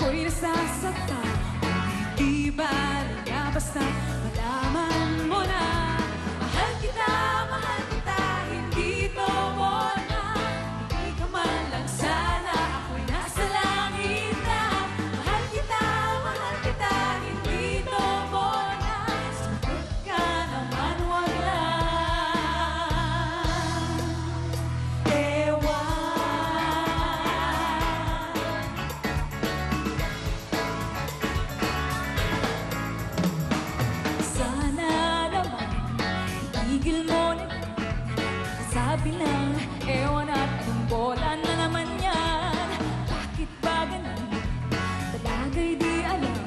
ako'y nasasakta. Di ba na basta malaman mo na mahal kita, hindi to muna. Hindi ka man lang sana, ako'y nasa langit na. Mahal kita, hindi to muna. Sagot ka naman wala. Tigil mo na, sabi lang, ewan at bola na naman yan. Bakit ba ganun? Talaga'y di alam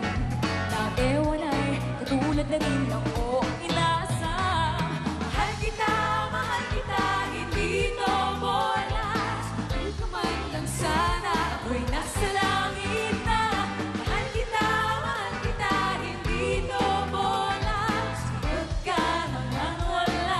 na ewan ay katulad na rin ng o inasam. Mahal kita, hindi to bola. Sabi ka man lang sana, ako'y nasa langit na. Mahal kita, hindi to bola. Sagot ka naman wala.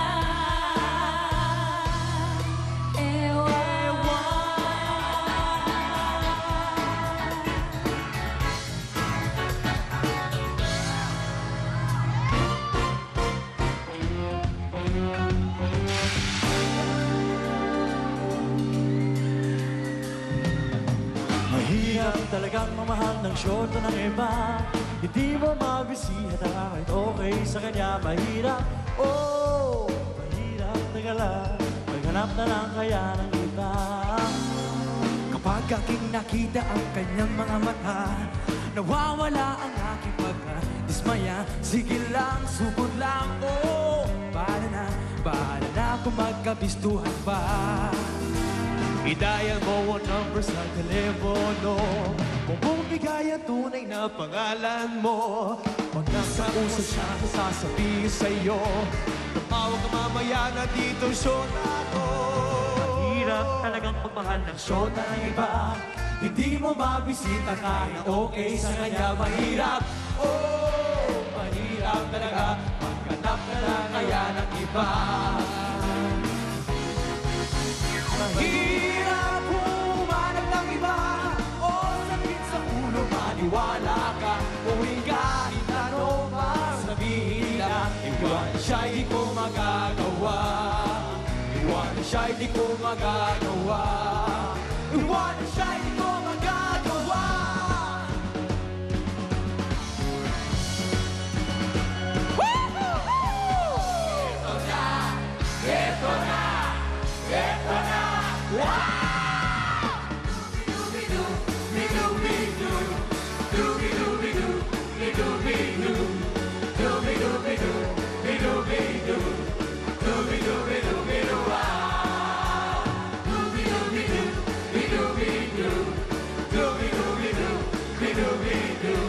Mahirap talagang mamahal ng short ng iba. Hindi mo mabisita kahit okay sa kanya. Mahirap, oh, mahirap tagala. Maghanap na lang kaya ng iba. Kapag aking nakita ang kanyang mga mata, nawawala ang aking pagka-dismaya. Sige lang, sugod lang, oh, bahala na kung magkabistuhan pa. I-dial mo ang number sa telepono. Kung bumibigay ang tunay na pangalan mo. Pag nasa uso siya, sasabihin sa'yo, tumawag ka mamaya na dito, syota ko. Mahirap talagang pagmahal ng syota ng iba. Hindi mo mabisita kahit okay sa kanya. Mahirap, oh, mahirap talaga. Maghanap ka lang kaya ng iba. Mahirap humanap ng iba, o sakit sa ulo, maniwala ka. Uwi ka, itanong pa, sabihin na iwan siya, di ko magagawa. Iwan siya, di ko magagawa. Iwan siya, di ko magagawa. Ito na, ito na. Doobie-doo.